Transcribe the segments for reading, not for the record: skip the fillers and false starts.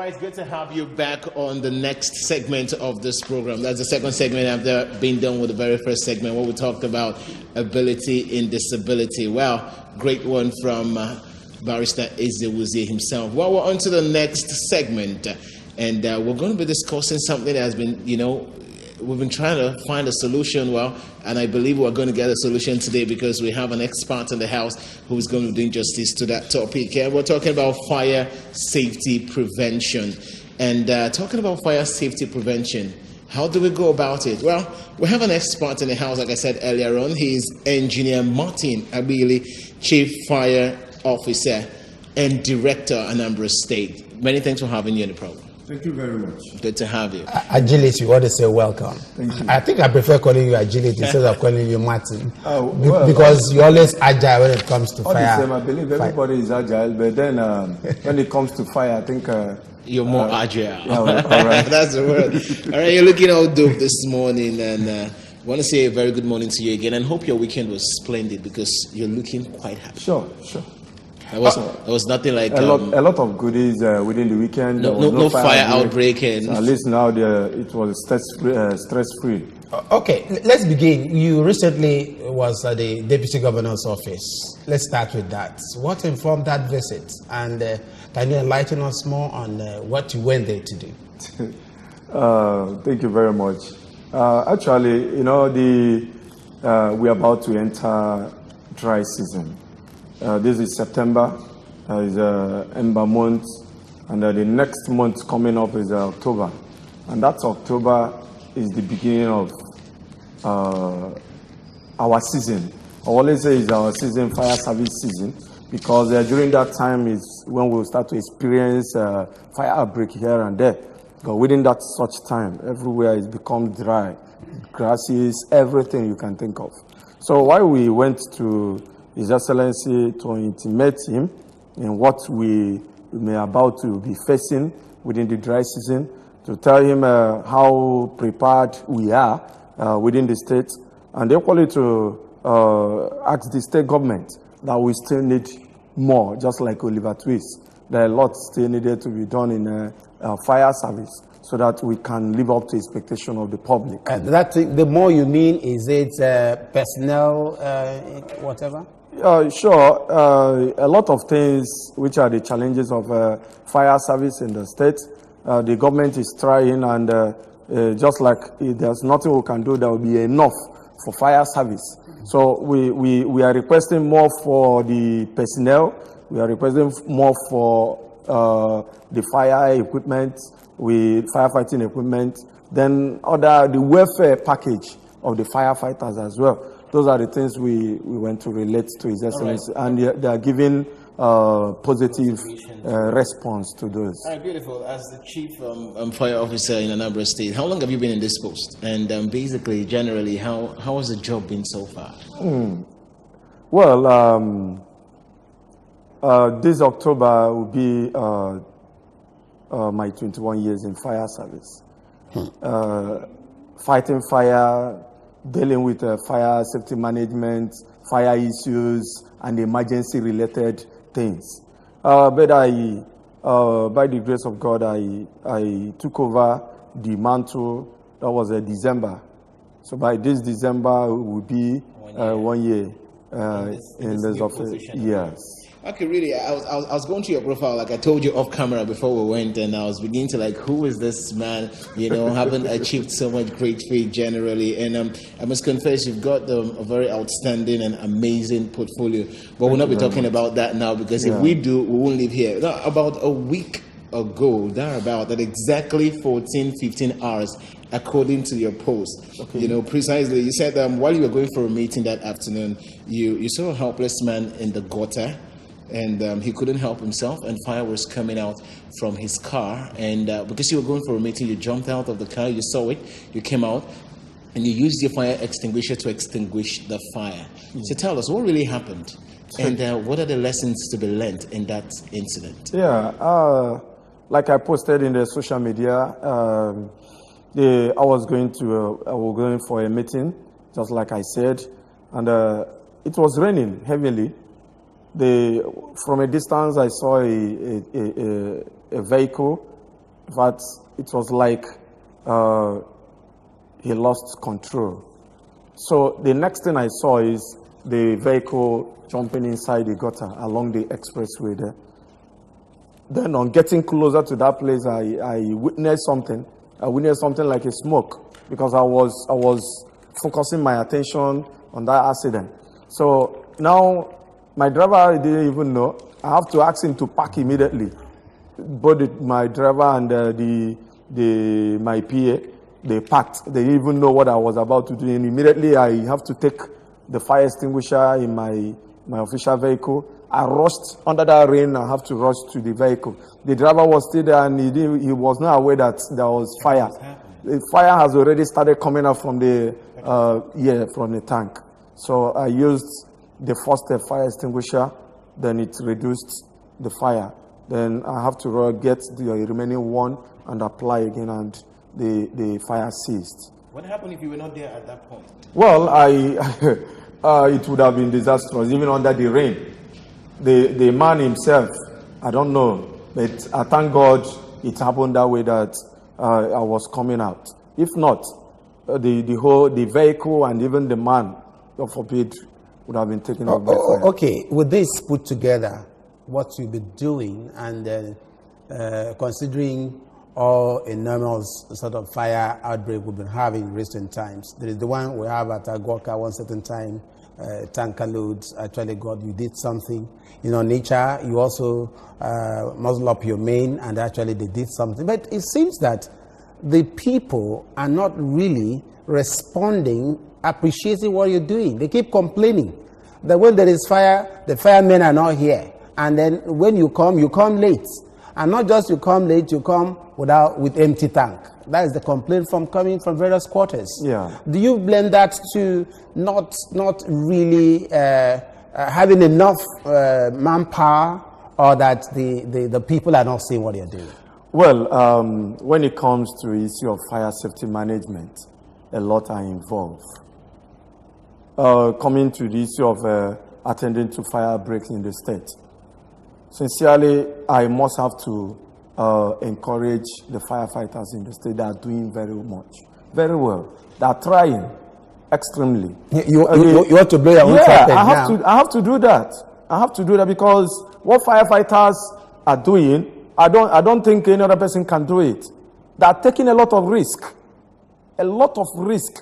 right, good to have you back on the next segment of this program. That's the second segment after being done with the very first segment, where we talked about ability in disability. Well, great one from Barrister Ezewuzie himself. Well, we're on to the next segment, and we're going to be discussing something that has been, we've been trying to find a solution, and I believe we're going to get a solution today because we have an expert in the house who's going to be doing justice to that topic. And we're talking about fire safety prevention. And talking about fire safety prevention, how do we go about it? Well, we have an expert in the house, like I said earlier on. He's Engineer Martin Agbili, Chief Fire Officer and Director, Anambra State. Many thanks for having you in the program. Thank you very much. Good to have you. Agility, what to say welcome. Thank you. I think I prefer calling you Agility instead of calling you Martin. Well, because you're always agile when it comes to fire. I believe everybody is agile, but then when it comes to fire, I think... you're more agile. Yeah, well, all right. That's the word. All right, you're looking all dope this morning, and I want to say a very good morning to you again, and hope your weekend was splendid because you're looking quite happy. Sure. There was nothing like a lot of goodies within the weekend. No fire outbreak, and so at least now it was stress free. Okay, let's begin. You recently was at the Deputy Governor's office. Let's start with that. What informed that visit, and can you enlighten us more on what you went there to do? Thank you very much. Actually, we're about to enter dry season. This is September, is Ember month, and the next month coming up is October. And that October is the beginning of our season. I always say it's our season, fire service season, because during that time is when we'll start to experience fire outbreak here and there. But within that such time, everywhere it becomes dry, grasses, everything you can think of. So while we went to His Excellency to intimate him in what we may about to be facing within the dry season, to tell him how prepared we are within the state, and equally to ask the state government that we still need more, just like Oliver Twist. There are a lot still needed to be done in fire service so that we can live up to expectation of the public. The more you mean, is it personnel, whatever? Sure. A lot of things which are the challenges of fire service in the state. The government is trying, and just like if there's nothing we can do, there will be enough for fire service. So we are requesting more for the personnel. We are requesting more for the fire equipment, firefighting equipment, then the welfare package of the firefighters as well. Those are the things we want to relate to His Excellency, right. And they are giving positive response to those. All right, beautiful. As the Chief Fire Officer in Anambra State, how long have you been in this post? And basically, generally, how has the job been so far? Well, this October will be my 21 years in fire service. Fighting fire, dealing with fire safety management, fire issues, and emergency-related things. But by the grace of God, I took over the mantle. That was December. So by this December, it will be 1 year in this office. Yes. Okay, really, I was going through your profile, like I told you off camera before we went, and I was beginning to who is this man, having achieved so much great feat generally. And I must confess, you've got a very outstanding and amazing portfolio. But we'll not be talking about that now, because if we do, we won't leave here. Now, about a week ago, at exactly 15 hours, according to your post. Okay. Precisely, you said while you were going for a meeting that afternoon, you saw a helpless man in the gutter. And he couldn't help himself, and fire was coming out from his car. And because you were going for a meeting, you jumped out of the car, you saw it, you came out, and you used your fire extinguisher to extinguish the fire. So tell us, what really happened? And what are the lessons to be learned in that incident? Yeah, like I posted in the social media, I was going for a meeting, just like I said, and it was raining heavily. From a distance, I saw a vehicle In fact, it was like he lost control. So the next thing I saw is the vehicle jumping inside the gutter along the expressway there. Then on getting closer to that place, I witnessed something. I witnessed something like a smoke because I was focusing my attention on that accident. So now my driver didn't even know. I have to ask him to park immediately. Both my driver and my PA, they parked. They didn't even know what I was about to do. And immediately I have to take the fire extinguisher in my official vehicle. I rushed under that rain. I have to rush to the vehicle. The driver was still there, and he was not aware that there was fire. The fire has already started coming out from the from the tank. So I used the first fire extinguisher. Then it reduced the fire. Then I have to get the remaining one and apply again, and the fire ceased. What happened if you were not there at that point? Well, it would have been disastrous, even under the rain. The man himself, I don't know, but I thank God it happened that way that I was coming out. If not, the vehicle and even the man, God forbid, would have been taken off by fire. Okay, with this put together, what you'll be doing, and considering all enormous sort of fire outbreak we've been having in recent times. There is the one we have at Agwoka one certain time, tanker loads actually you did something. Nature, you also muzzle up your mane, and actually they did something. But it seems that the people are not really responding, appreciating what you're doing. They keep complaining that when there is fire, the firemen are not here. And then when you come late. And not just you come late, you come with empty tank. That is the complaint coming from various quarters. Yeah. Do you blame that to not really having enough manpower, or that the people are not seeing what you're doing? Well, when it comes to the issue of fire safety management, a lot are involved. Coming to the issue of attending to fire breaks in the state, sincerely, I must have to encourage the firefighters in the state that are doing very well. They are trying extremely. You want to blow your own trumpet now? I have to do that. I have to do that because what firefighters are doing, I don't think any other person can do it. They are taking a lot of risk,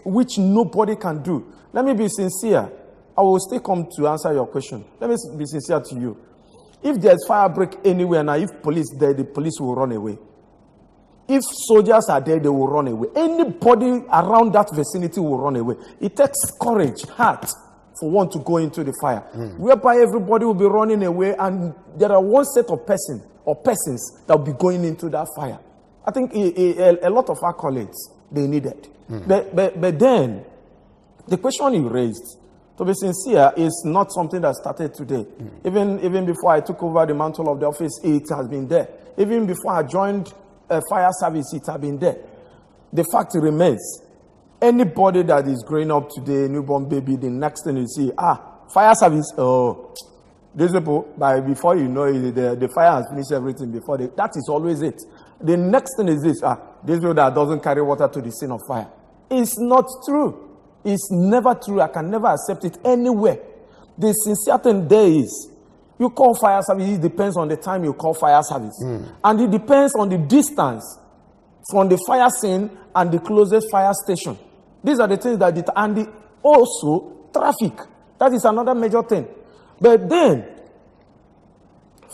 which nobody can do. Let me be sincere. I will still come to answer your question. Let me be sincere to you. If there's fire break anywhere now, if police there, the police will run away. If soldiers are there, they will run away. Anybody around that vicinity will run away. It takes courage, heart, for one to go into the fire. Whereby everybody will be running away, and there are one set of persons that will be going into that fire. I think a lot of our colleagues, they need it. But then, the question you raised, to be sincere, is not something that started today. Even before I took over the mantle of the office, it has been there. Even before I joined fire service, it has been there. The fact remains, anybody that is growing up today, newborn baby, the next thing you see, fire service, these people, before you know it, the fire has finished everything before that is always it. The next thing is this, this people that doesn't carry water to the scene of fire. It's not true. It's never true. I can never accept it anywhere. The sincere thing there is, you call fire service, it depends on the time you call fire service. And it depends on the distance from the fire scene and the closest fire station. These are the things that also traffic. That is another major thing. But then,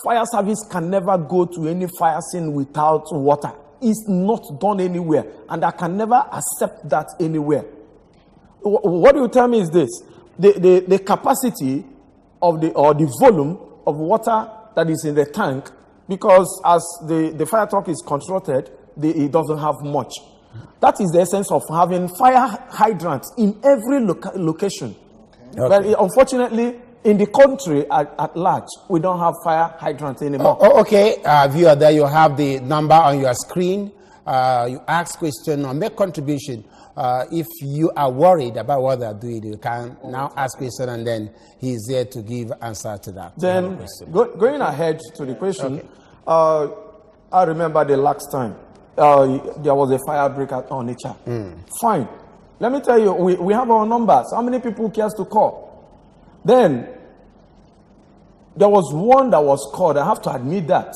fire service can never go to any fire scene without water. It's not done anywhere, and I can never accept that anywhere. What you tell me is this: the capacity of the volume of water that is in the tank, because as the fire truck is constructed, it doesn't have much. That is the essence of having fire hydrants in every location. Okay. But unfortunately, in the country at large, we don't have fire hydrants anymore. Okay, viewer, there you have the number on your screen. You ask question or make contribution. If you are worried about what they're doing, you can now ask question, and then he's there to give answer to that. Then, going ahead to the question, I remember the last time there was a fire break at Onitsha. Fine. Let me tell you, we have our numbers. How many people cares to call? Then, there was one that was called. I have to admit that.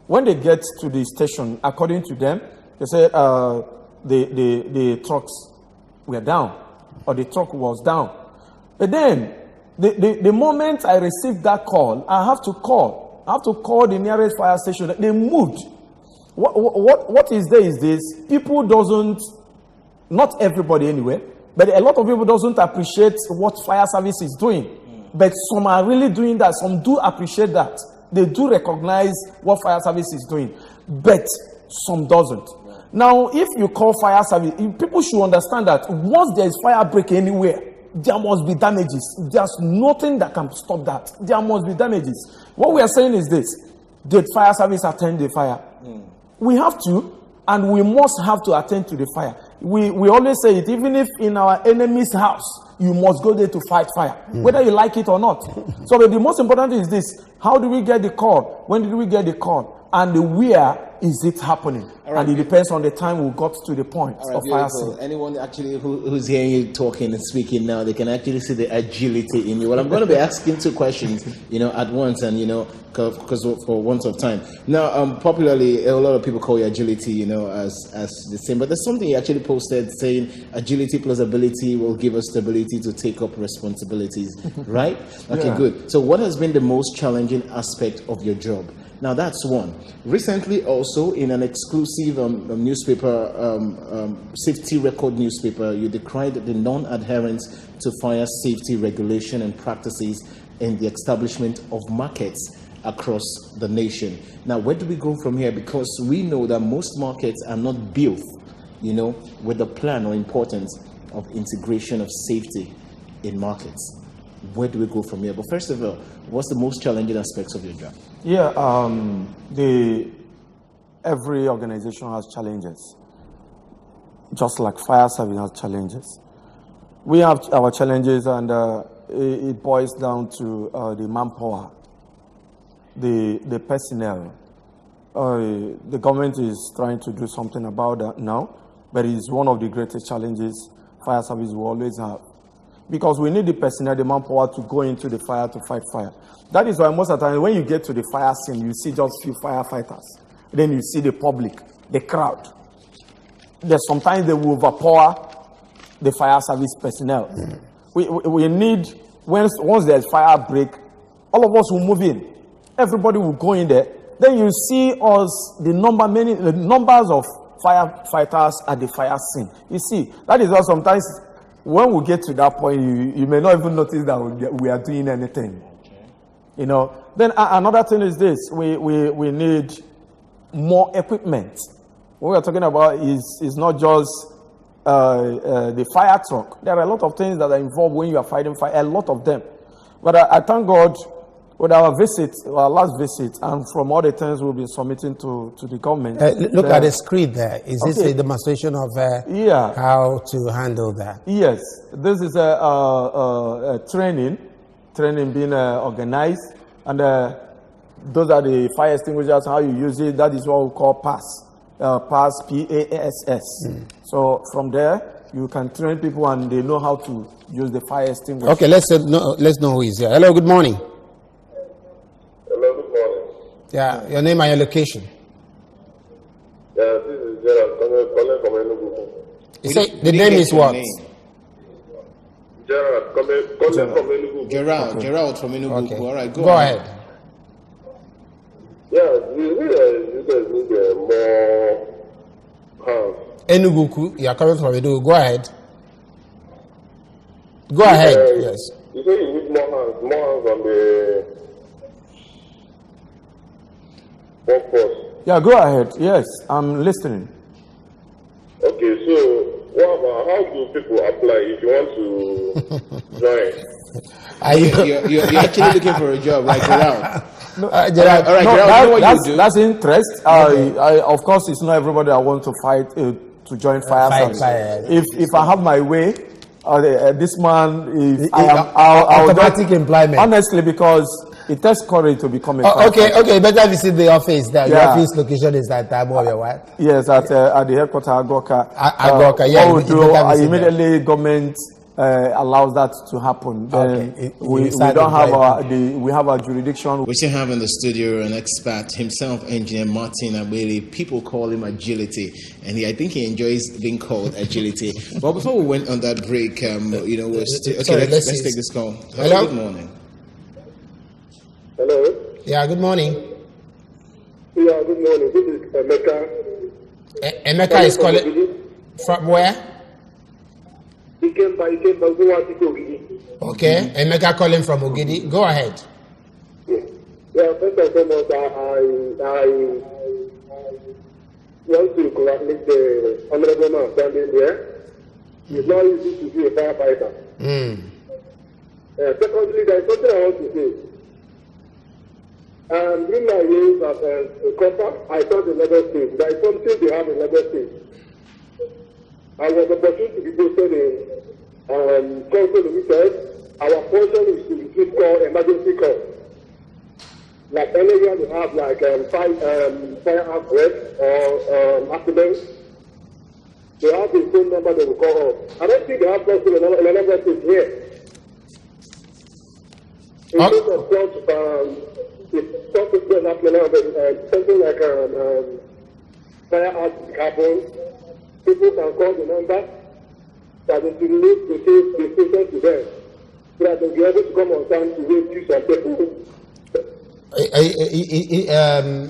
When they get to the station, according to them, they said the trucks were down, or the truck was down. But then, the moment I received that call, I have to call. I have to call the nearest fire station. They moved. What is there is this: people doesn't, not everybody anyway, but a lot of people doesn't appreciate what fire service is doing. But some are really doing that. Some do appreciate that. They do recognize what fire service is doing, but some doesn't. Now, if you call fire service, people should understand that once there is fire break anywhere, there must be damages. There's nothing that can stop that. There must be damages. What we are saying is this: did fire service attend the fire? We have to, and we must have to attend to the fire. We always say it, even if in our enemy's house, you must go there to fight fire, whether you like it or not. So but the most important thing is this: how do we get the call? When did we get the call? And where is it happening? Right. And it depends on the time we got to the point of fire scene. Anyone actually who's hearing you talking and speaking now, they can actually see the agility in you. Well, I'm going to be asking 2 questions, at once, and because for want of time. Now, popularly, a lot of people call you agility, as the same. But there's something you actually posted saying agility plus ability will give us the ability to take up responsibilities, right? Okay, yeah. Good. So, what has been the most challenging aspect of your job? Now, that's one. Recently, also, in an exclusive newspaper, safety record newspaper, you decried the non-adherence to fire safety regulation and practices in the establishment of markets across the nation. Now, where do we go from here? Because we know that most markets are not built, with the plan or importance of integration of safety in markets. Where do we go from here? But first of all, what's the most challenging aspects of your job? Yeah, every organization has challenges, just like fire service has challenges. We have our challenges, and it boils down to the manpower, the personnel. The government is trying to do something about that now, but it's one of the greatest challenges fire service will always have. Because we need the personnel, the manpower to go into the fire to fight fire. That is why most of the time when you get to the fire scene, you see just few firefighters. Then you see the public, the crowd. There's sometimes they will overpower the fire service personnel. We need, once there's fire break, all of us will move in. Everybody will go in there. Then you see us, the numbers of firefighters at the fire scene. You see, that is why sometimes when we get to that point, you may not even notice that we are doing anything. Okay. Then another thing is this: we need more equipment. What we are talking about is not just the fire truck. There are a lot of things that are involved when you are fighting fire. A lot of them. But I thank God with our last visit, and from all the things we'll be submitting to the government. Look at the screen there. Is this a demonstration of how to handle that? Yes. This is a training being organized, and those are the fire extinguishers, how you use it. That is what we call PASS. PASS, P-A-S-S. So from there, you can train people and they know how to use the fire extinguisher. Okay, let's know who is here. Hello, good morning. Yeah, your name and your location. Yeah, this is Gerald calling from Enugu. You say the name is what? Gerald calling from Enugu. Gerald from Enugu. Okay. All right, go ahead. Yeah, you guys need more hands. Enugu, you are coming from Enugu. Go ahead. Go ahead. Yes. You say you need more hands on the workforce. Yeah, go ahead. Yes, I'm listening. Okay, so what about how do people apply if you want to join? You're actually looking for a job, right, Gerald? No, Gerald, no, that's interest. Of course, it's not everybody that wants to fight to join fire service. If I have my way, this man is automatic employment. Honestly, because it takes courage to become a firefighter. Okay, better visit the office. The office location is at Taboya, right? Yes, at the headquarters, Agoka. Agoka, yeah. Immediately government allows that to happen. Then we don't have we have our jurisdiction. We still have in the studio an expert himself, Engineer Martin Agbili. People call him Agility, and I think he enjoys being called Agility. But before we went on that break, we're still okay. Let's take this call. Hello. Good morning. Hello. Yeah. Good morning. Yeah. Good morning. This is Emeka. Emeka is calling from where? He came by Ogidi. Okay, Emeka calling from Ogidi. Go ahead. Yeah, first and foremost, I want to congratulate the honorable man standing there. It's not easy to be a firefighter. Secondly, there is something I want to say. During my years as a copper, I saw the Lagos State. There is something they have in Lagos State. I was opportunity to be posted in Council Limited. Our portion is to receive call, emergency call. Like earlier we have like fire outbreak or accidents. They have the phone number they will call up. I don't think they have person in another state here. In terms of something like fire outbreak happens, people can call the number that they will need to take the station to them so that they'll be able to come on time to rescue some people.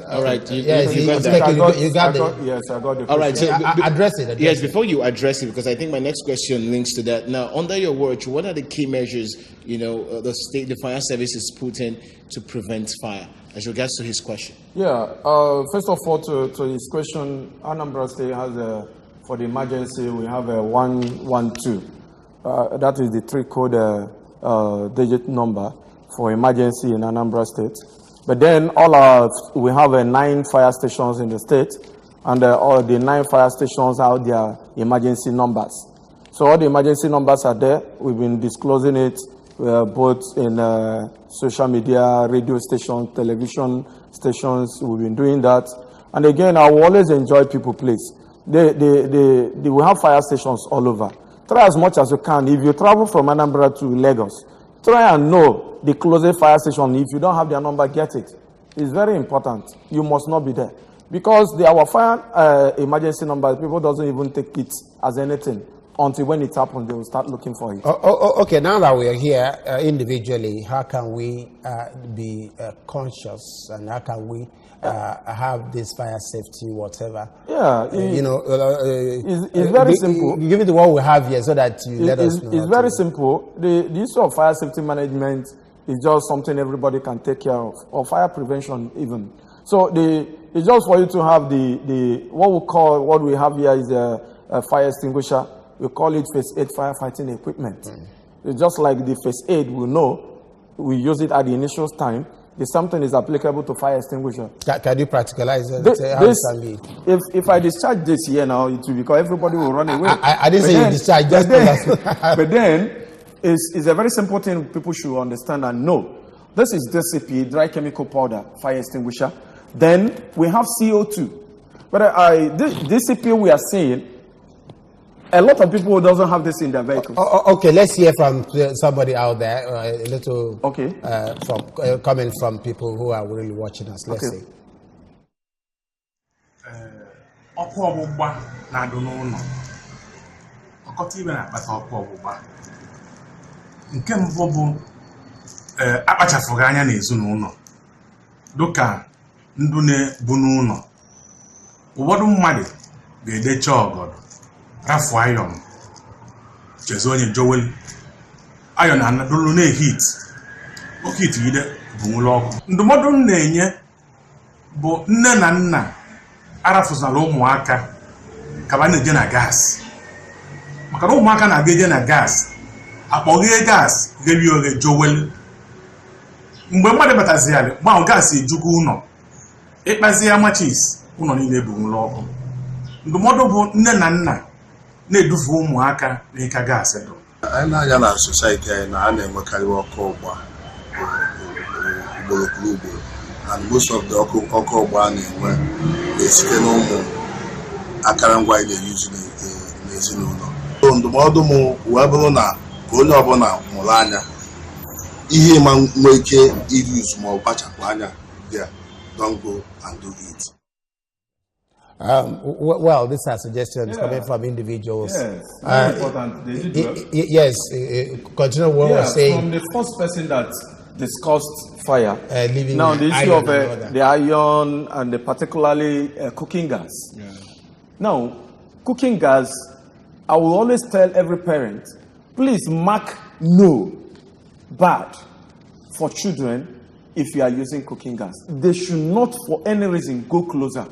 All right. You got it. Yes, I got it. All right. So address it. Yes, before you address it, because I think my next question links to that. Now, under your watch, what are the key measures the fire service is putting to prevent fire, as regards to his question? Yeah. First of all, to his question, Anambra State has for the emergency we have a 112. That is the 3-code digit number for emergency in Anambra State. But then we have 9 fire stations in the state, and all the 9 fire stations have their emergency numbers. So all the emergency numbers are there. We've been disclosing it both in social media, radio stations, television stations. We've been doing that. And again, I will always enjoy people, please. We have fire stations all over. Try as much as you can. If you travel from Anambra to Lagos, try and know the closest fire station. If you don't have their number, get it. It's very important. You must not be there. Because our fire emergency number, people doesn't even take it as anything. Until when it happens, they will start looking for it. Okay, now that we are here individually, how can we be conscious, and how can we have this fire safety, whatever? Yeah. It's very simple. Give me the one we have here so that you let us know. It's very simple. The issue of fire safety management is just something everybody can take care of, or fire prevention even. So it's just for you to have what we have here is a fire extinguisher. We call it first aid firefighting equipment. It's just like the first aid we know, we use it at the initial time. The something is applicable to fire extinguisher. Can you practicalize it? If I discharge this here now, it will because everybody will run away. I didn't say you discharge. But then it's a very simple thing people should understand and know. This is DCP, dry chemical powder, fire extinguisher. Then we have CO2. But DCP we are saying, a lot of people doesn't have this in their vehicles. Okay, let's hear from somebody out there, a little coming from people who are really watching us. Let's see. Ọkụ ọgbụgba na-adụ n'ụlọ. Ọkọta ibe na-akpata ọkụ ọgbụgba. Nke mbụ bụ akpachapụghị anya n'ezinụlọ. Dịka ndụ na-ebu n'ụlọ. Ụfọdụ mmadụ ga-edecha ọgọdọ. Rafu iron, chezonye Joel, iron and dulu ne heat, o heat yide bumulo. Ndụmọdụ na-enye bụ nne na nna arafuzala ụmụaka ka ba na-eje na gas. Maka na ụmụaka na-eje na gas, akpọghị gas geri oghe Joel. Mgbe mmadụ bataziali, gbanwe gas ejugu ụlọ, ịkpazi ya machis, ụlọ niile bumulo ọkụ. Ndụmọdụ bụ nne na nna na-edufu ụmụaka n'ịka gaasị dụ. Anyị na-anya na society anyị na a na-enwekarị ọkụ ọgba ugboro and most of the ọkụ ọgba na-enwe na-esite n'ụmụ akarangwa anyị na-eyuzu n'ezinụlọ. Ndụmọdụ m wee bụrụ na ka onye ọbụla mụrụ anya ihe ma nwee ike iyuzu ma ọ kpachapụ anya there, don't go and do it. Well, these are suggestions coming from individuals. Yes, very important. They did well. Yes, continue what I was saying. From the first person that discussed fire. Now, the issue of the iron and particularly cooking gas. Yeah. Now, cooking gas, I will always tell every parent, please mark no, bad for children if you are using cooking gas. They should not for any reason go closer.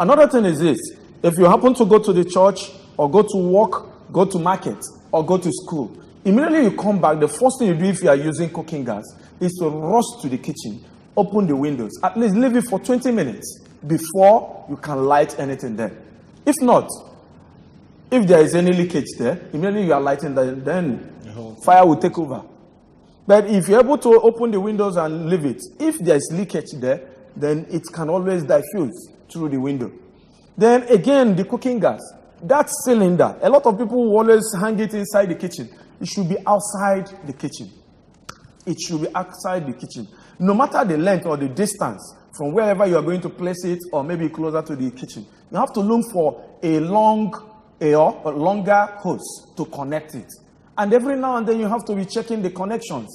Another thing is this: if you happen to go to the church or go to work, go to market or go to school, immediately you come back, the first thing you do if you are using cooking gas is to rush to the kitchen, open the windows, at least leave it for 20 minutes before you can light anything there. If not, if there is any leakage there, immediately you are lighting that, then fire will take over. But if you're able to open the windows and leave it, if there is leakage there, then it can always diffuse through the window. Then again, the cooking gas, that cylinder, a lot of people will always hang it inside the kitchen. It should be outside the kitchen. It should be outside the kitchen. No matter the length or the distance from wherever you are going to place it or maybe closer to the kitchen, you have to look for a longer hose to connect it. And every now and then you have to be checking the connections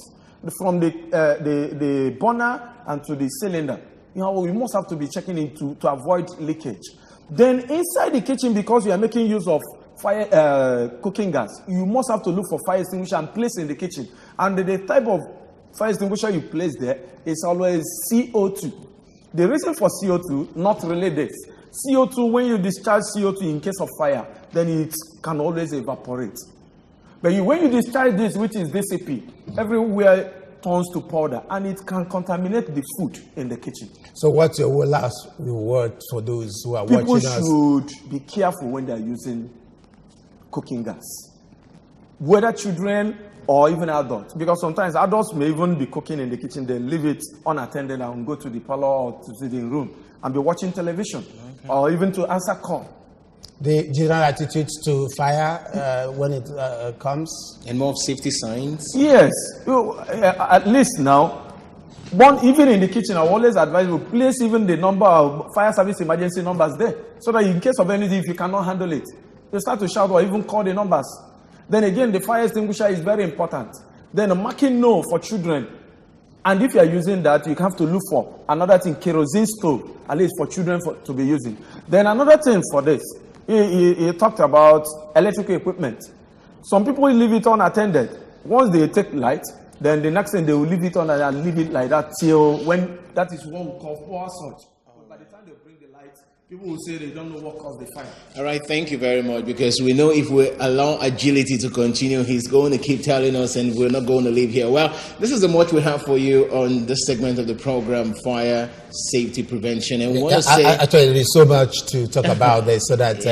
from the burner and to the cylinder. You must have to be checking it to avoid leakage. Then inside the kitchen, because you are making use of cooking gas, you must have to look for fire extinguisher and place in the kitchen. And the type of fire extinguisher you place there is always CO2. The reason for CO2, not really this. CO2, when you discharge CO2 in case of fire, then it can always evaporate. But when you discharge this, which is DCP, everywhere turns to powder, and it can contaminate the food in the kitchen. So what's your last word for those who are watching us? People should be careful when they're using cooking gas, whether children or even adults, because sometimes adults may even be cooking in the kitchen, they leave it unattended and go to the parlor or to the sitting room and be watching television, or even to answer call. The general attitudes to fire when it comes? And more of safety signs? Yes. At least now, even in the kitchen, I always advise you, place even the number of fire service emergency numbers there, so that in case of anything, if you cannot handle it, you start to shout or even call the numbers. Then again, the fire extinguisher is very important. Then marking no for children. And if you are using that, you have to look for another thing, kerosene stove, at least for children to be using. Then another thing for this, he talked about electrical equipment. Some people leave it unattended. Once they take light, then the next thing they will leave it on and leave it like that till when that is what we call power surge. But by the time they bring the light, people will say they don't know what caused the fire. All right, thank you very much, because we know if we allow Agility to continue, he's going to keep telling us and we're not going to leave here. Well, this is the much we have for you on this segment of the program, Fire Safety Prevention. And we want to say... Actually, there is so much to talk about this, so that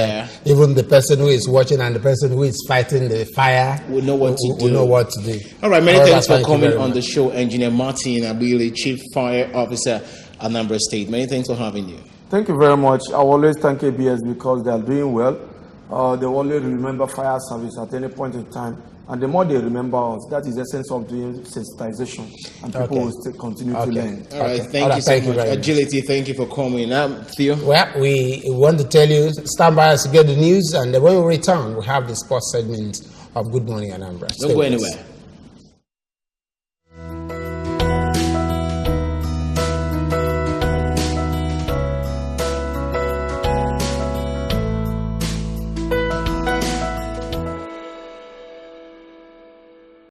even the person who is watching and the person who is fighting the fire will know what to do. Know what to do. All right, many thanks for coming on the show, Engineer Martin Agbili, Chief Fire Officer, Anambra State. Many thanks for having you. Thank you very much. I always thank ABS because they are doing well. They always remember fire service at any point in time. And the more they remember us, that is the essence of doing sensitization. And people will still continue to learn. All right, thank you so much. Agility, thank you for coming. Theo? Well, we want to tell you, stand by us to get the news. And when we return, we have the sports segment of Good Morning Anambra. Don't go anywhere.